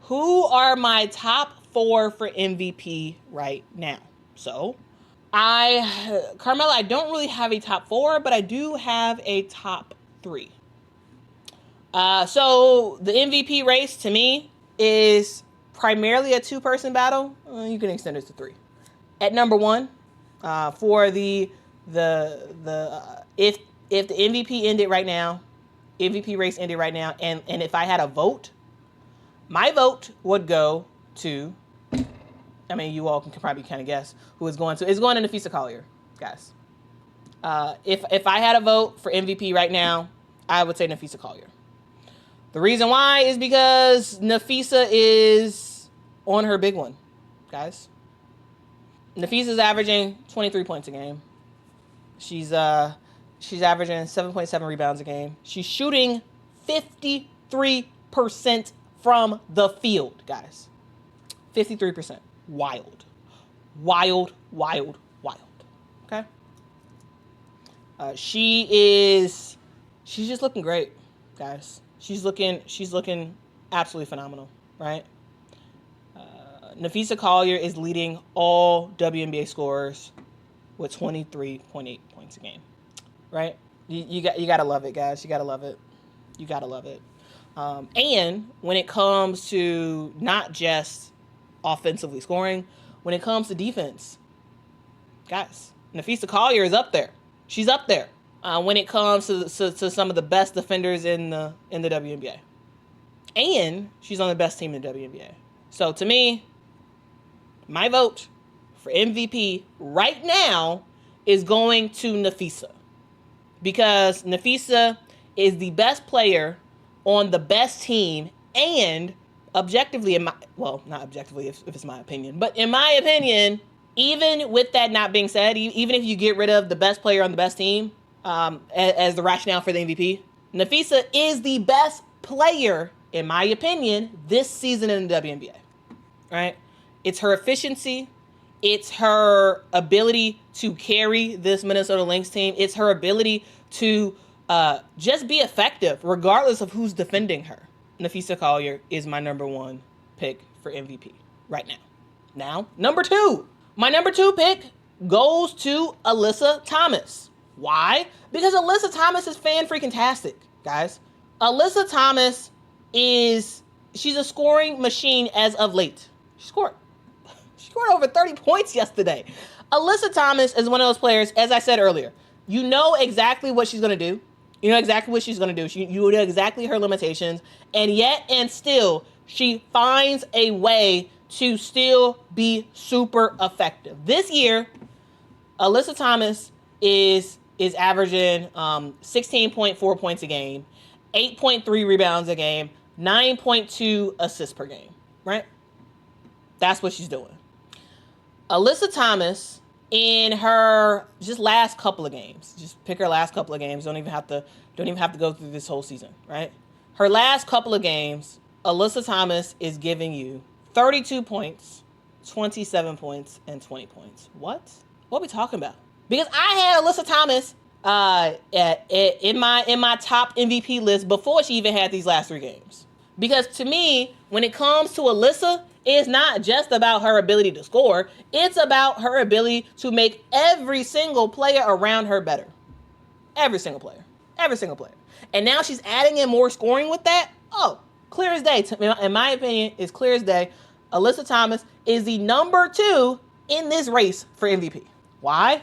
who are my top 4 for MVP right now? So, Carmela, I don't really have a top 4, but I do have a top 3. So the MVP race to me is primarily a 2-person battle. You can extend it to 3. At number 1, for if the MVP ended right now, MVP race ended right now, and if I had a vote, my vote would go to, I mean, you all can probably kind of guess who it's going to. It's going to Nafisa Collier, guys. If I had a vote for MVP right now, I would say Nafisa Collier. The reason why is because Nafisa is on her big one, guys. Nafisa's averaging 23 points a game. She's averaging 7.7 rebounds a game. She's shooting 53% from the field, guys. 53%. Wild. Okay? She's just looking great, guys. She's looking absolutely phenomenal, right? Nafisa Collier is leading all WNBA scorers with 23.8 points a game, right? You gotta love it, guys. You gotta love it. And when it comes to not just offensively scoring, when it comes to defense, guys, Nafisa Collier is up there. She's up there when it comes to some of the best defenders in the WNBA, and she's on the best team in the WNBA. So to me, my vote for MVP right now is going to Nafisa, because Nafisa is the best player on the best team, and objectively, not objectively if it's my opinion, but in my opinion, even with that not being said, even if you get rid of the best player on the best team as the rationale for the MVP, Nafisa is the best player, in my opinion, this season in the WNBA, right? It's her efficiency. It's her ability to carry this Minnesota Lynx team. It's her ability to just be effective regardless of who's defending her. Nafisa Collier is my number 1 pick for MVP right now. Now, number 2. My number 2 pick goes to Alyssa Thomas. Why? Because Alyssa Thomas is fan-freaking-tastic, guys. Alyssa Thomas she's a scoring machine as of late. She scored over 30 points yesterday. Alyssa Thomas is one of those players, as I said earlier, you know exactly what she's going to do. You know exactly what she's going to do. You know exactly her limitations. And still, she finds a way to still be super effective. This year, Alyssa Thomas is averaging 16.4 points a game, 8.3 rebounds a game, 9.2 assists per game, right? That's what she's doing. Alyssa Thomas, in her just last couple of games, just pick her last couple of games. Don't even have to go through this whole season, right? Her last couple of games, Alyssa Thomas is giving you 32 points, 27 points, and 20 points. What are we talking about? Because I had Alyssa Thomas in my top MVP list before she even had these last 3 games. Because to me, when it comes to Alyssa, it's not just about her ability to score. It's about her ability to make every single player around her better. Every single player. And now she's adding in more scoring with that. Oh, clear as day. In my opinion, it's clear as day. Alyssa Thomas is the number 2 in this race for MVP. Why?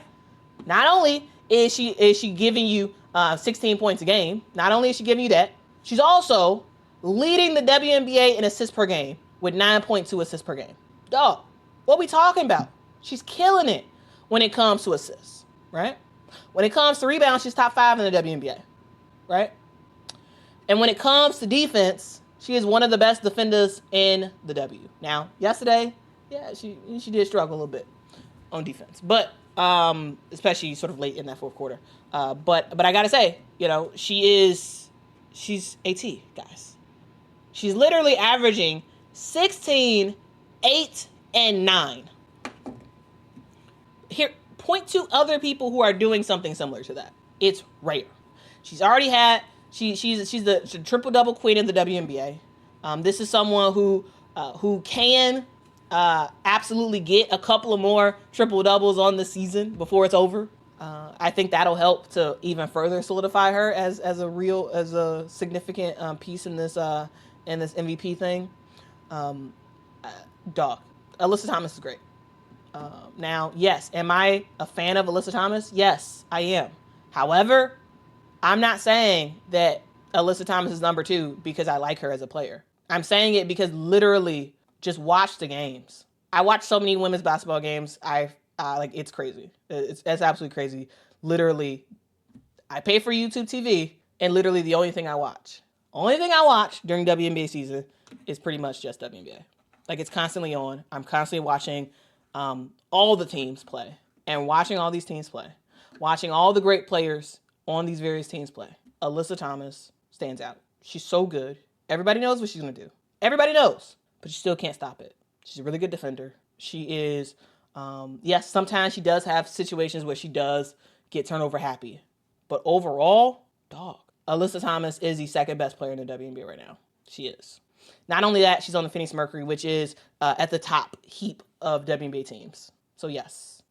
Not only is she giving you 16 points a game, not only is she giving you that, she's also leading the WNBA in assists per game with 9.2 assists per game. Dog, what we talking about? She's killing it when it comes to assists, right? When it comes to rebounds, she's top 5 in the WNBA, right? And when it comes to defense, she is one of the best defenders in the W. Now, yesterday, yeah, she did struggle a little bit on defense, but especially sort of late in that fourth quarter. But I gotta say, she's AT, guys. She's literally averaging 16, 8, and 9. Here, point to other people who are doing something similar to that. It's rare. She's already had. She's the triple double queen in the WNBA. This is someone who who can absolutely get a couple of more triple doubles on the season before it's over. I think that'll help to even further solidify her as a significant piece in this MVP thing. Dog, Alyssa Thomas is great. Now, yes, am I a fan of Alyssa Thomas? Yes, I am. However, I'm not saying that Alyssa Thomas is number 2 because I like her as a player. I'm saying it because literally just watch the games. I watch so many women's basketball games. Like, it's crazy. It's absolutely crazy. Literally, I pay for YouTube TV, and literally the only thing I watch during WNBA season is pretty much just WNBA. Like, it's constantly on. I'm constantly watching all the teams play, and watching all these teams play, watching all the great players on these various teams play. Alyssa Thomas stands out. She's so good. Everybody knows what she's going to do. Everybody knows, but you still can't stop it. She's a really good defender. She is, yes, sometimes she does have situations where she does get turnover happy. But overall, dog, Alyssa Thomas is the second best player in the WNBA right now. She is. Not only that, she's on the Phoenix Mercury, which is at the top heap of WNBA teams. So yes.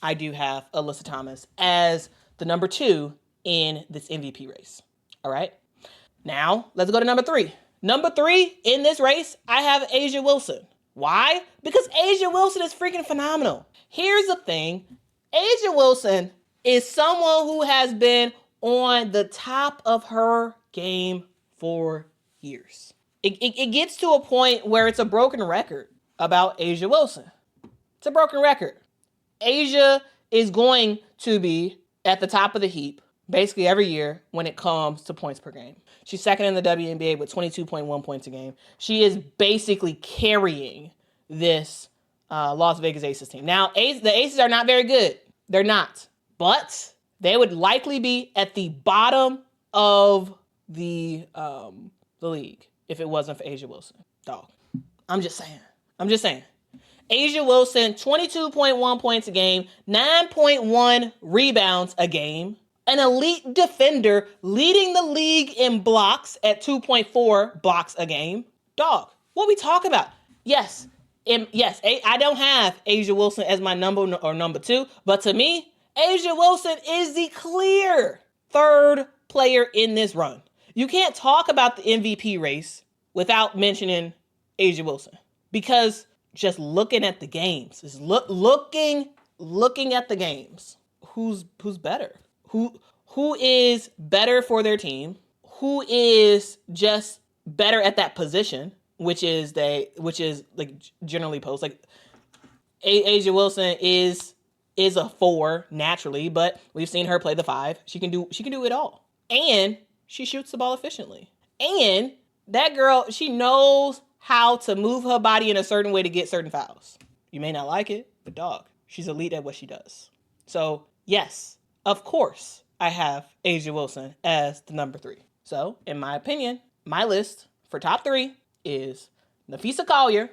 I do have Alyssa Thomas as the number 2 in this MVP race. All right. Now, let's go to number 3. Number 3 in this race, I have A'ja Wilson. Why? Because A'ja Wilson is freaking phenomenal. Here's the thing. A'ja Wilson is someone who has been on the top of her game for years. It gets to a point where it's a broken record about A'ja Wilson. It's a broken record. A'ja is going to be at the top of the heap basically every year when it comes to points per game. She's second in the WNBA with 22.1 points a game. She is basically carrying this Las Vegas Aces team. Now, the Aces are not very good. They're not. But they would likely be at the bottom of the league if it wasn't for A'ja Wilson. Dog. I'm just saying. A'ja Wilson, 22.1 points a game, 9.1 rebounds a game, an elite defender leading the league in blocks at 2.4 blocks a game. Dog, what we talk about? Yes, I don't have A'ja Wilson as my number 2, but to me, A'ja Wilson is the clear third player in this run. You can't talk about the MVP race without mentioning A'ja Wilson, because just looking at the games, just looking at the games, who's better? Who is better for their team? Who is just better at that position, which is like generally post. Like A'ja Wilson is a 4 naturally, but we've seen her play the 5. She can do it all. And she shoots the ball efficiently. And that girl, she knows how to move her body in a certain way to get certain fouls. You may not like it, but dog, she's elite at what she does. So yes, of course, I have A'ja Wilson as the number 3. So in my opinion, my list for top 3 is Napheesa Collier,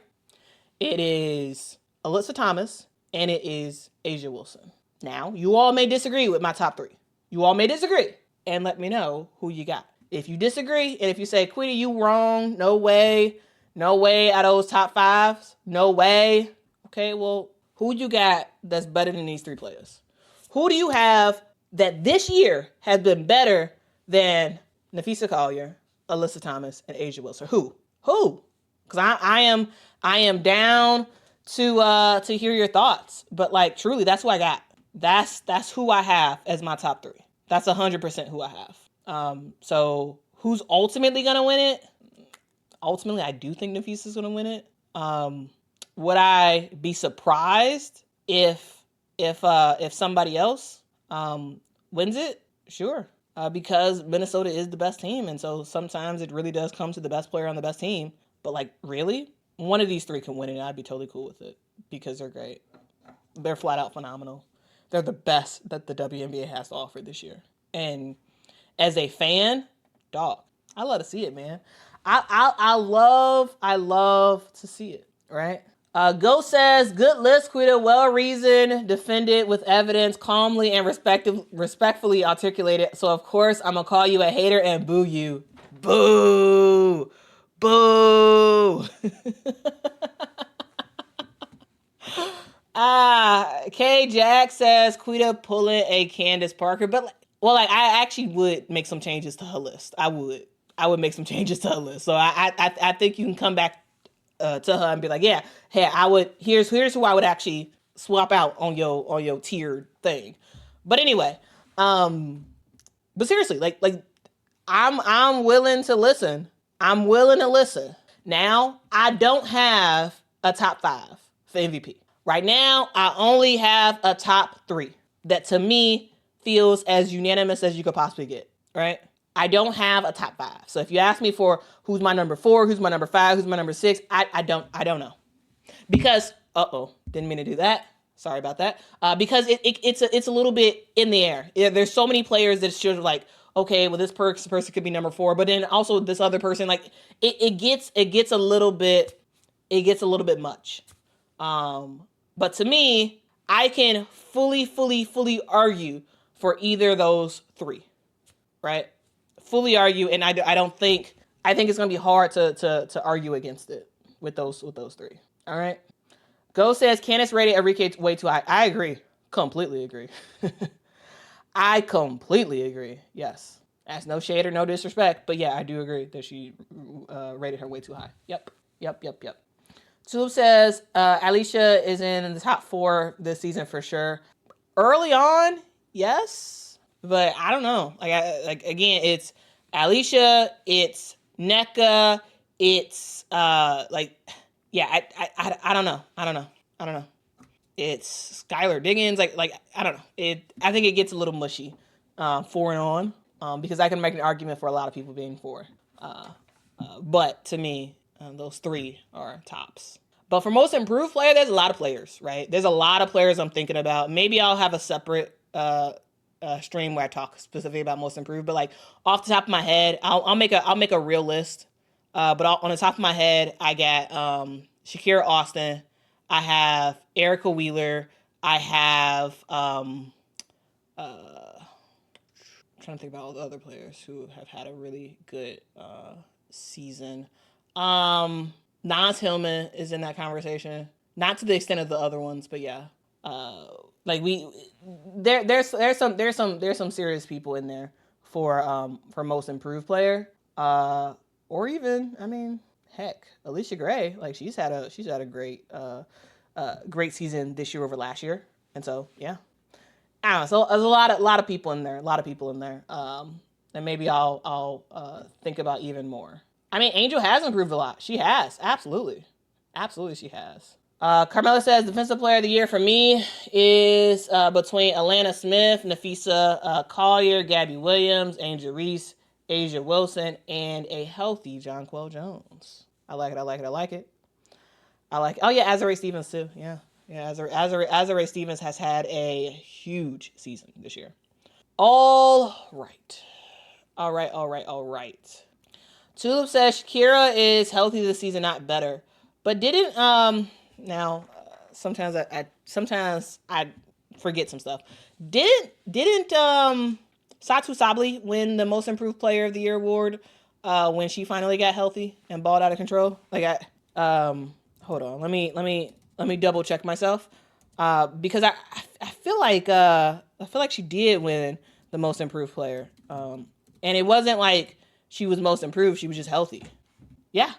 it is Alyssa Thomas, and it is A'ja Wilson. Now, you all may disagree with my top 3. You all may disagree, and let me know who you got. If you disagree, and if you say, Quita, you wrong, no way out of those top 5s, no way. Okay, well, who you got that's better than these 3 players? Who do you have that this year has been better than Napheesa Collier, Alyssa Thomas, and A'ja Wilson? Who? Because I am down to hear your thoughts. But like truly, that's who I got. That's who I have as my top 3. That's 100% who I have. So who's ultimately gonna win it? Ultimately, I do think Napheesa's gonna win it. Would I be surprised if somebody else wins it? Sure. Because Minnesota is the best team, and so sometimes it really does come to the best player on the best team. But like, really? One of these 3 can win it, and I'd be totally cool with it because they're great. They're flat out phenomenal. They're the best that the WNBA has to offer this year. And as a fan, dog, I love to see it, man. I love to see it, right? Go says, good list, Quita, well-reasoned, defended with evidence, calmly and respectfully articulated. So, of course, I'm going to call you a hater and boo you. Boo! Boo. K Jack says Quita pulling a Candace Parker, but I actually would make some changes to her list. I would make some changes to her list. So I think you can come back to her and be like, yeah, hey, I would. Here's who I would actually swap out on your tiered thing. But anyway, but seriously, I'm willing to listen. I'm willing to listen. Now, I don't have a top 5 for MVP. Right now, I only have a top 3 that to me feels as unanimous as you could possibly get, right? I don't have a top 5. So if you ask me for who's my number 4, who's my number 5, who's my number 6, I don't know. Because, didn't mean to do that. Sorry about that. Because it's a little bit in the air. There's so many players that should like, okay, well this person could be number 4, but then also this other person, like it gets a little bit much. But to me, I can fully argue for either of those 3, right? Fully argue, and I think it's gonna be hard to argue against it with those 3. All right. Go says Candace rated Enrique way too high. I agree. Completely agree. I completely agree. Yes. That's no shade or no disrespect, but yeah, I do agree that she rated her way too high. Yep. Tulip says Alicia is in the top 4 this season for sure. Early on, yes, but I don't know. Again, it's Alicia, it's NECA, it's I don't know. It's Skylar Diggins. I don't know. I think it gets a little mushy 4 and on because I can make an argument for a lot of people being 4. But to me, those 3 are tops. But for most improved player, there's a lot of players, right? There's a lot of players I'm thinking about. Maybe I'll have a separate stream where I talk specifically about most improved. But off the top of my head, I'll make a real list. But on the top of my head, I got Shakira Austin. I have Erica Wheeler. I have I'm trying to think about all the other players who have had a really good season. Nas Hillman is in that conversation, not to the extent of the other ones, but yeah. There's some serious people in there for most improved player. Or even, heck, Alicia Gray, she's had a great season this year over last year, and so yeah, I don't know. So there's a lot of people in there, and maybe I'll think about even more. Angel has improved a lot. She has, absolutely she has. Carmela says defensive player of the year for me is between Alana Smith, Nafisa Collier, Gabby Williams, Angel Reese, Asia Wilson, and a healthy Jonquel Jones. I like it. Oh yeah, Azurá Stevens too. Yeah. Azurá Stevens has had a huge season this year. All right. Tulip says Shakira is healthy this season, not better. But didn't sometimes I forget some stuff. Didn't Satu Sabli win the most improved player of the year award when she finally got healthy and balled out of control? Hold on, let me double check myself because I feel like she did win the most improved player, and it wasn't like she was most improved; she was just healthy. Yeah.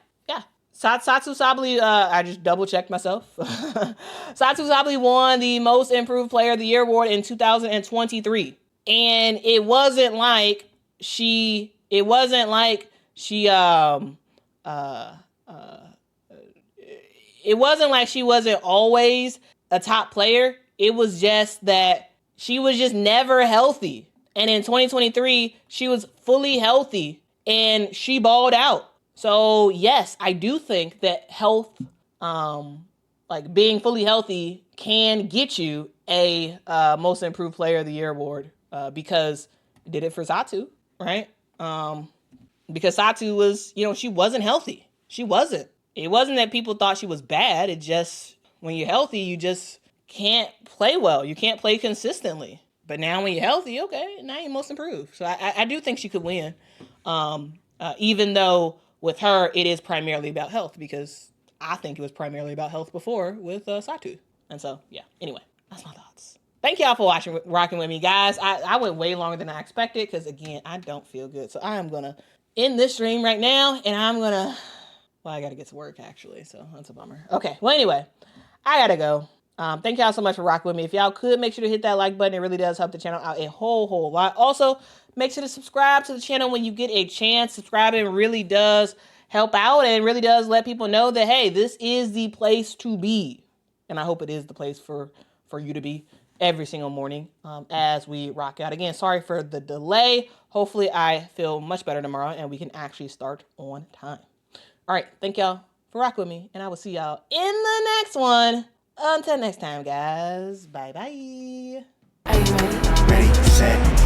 Satu Sabli, I just double checked myself. Satu Sabli won the most improved player of the year award in 2023. And it wasn't like she wasn't always a top player. It was just that she was just never healthy. And in 2023, she was fully healthy and she balled out. So yes, I do think that health, being fully healthy can get you a most improved player of the year award. Because it did it for Satu, right? Because Satu was, she wasn't healthy. She wasn't. It wasn't that people thought she was bad. It just, when you're healthy, you just can't play well. You can't play consistently. But now when you're healthy, okay, now you're most improved. So I do think she could win. Even though with her, it is primarily about health, because I think it was primarily about health before with Satu. And so, yeah, anyway, that's my thoughts. Thank y'all for rocking with me, guys. I went way longer than I expected because, again, I don't feel good. So I am going to end this stream right now, and I'm going to, well, I got to get to work, actually, so that's a bummer. Okay, well, anyway, I got to go. Thank y'all so much for rocking with me. If y'all could, make sure to hit that like button. It really does help the channel out a whole lot. Also, make sure to subscribe to the channel when you get a chance. Subscribing really does help out and really does let people know that, hey, this is the place to be. And I hope it is the place for you to be every single morning as we rock out. Again, sorry for the delay. Hopefully I feel much better tomorrow and we can actually start on time. All right, thank y'all for rocking with me, and I will see y'all in the next one. Until next time, guys. Bye-bye. Are you ready? Ready, set.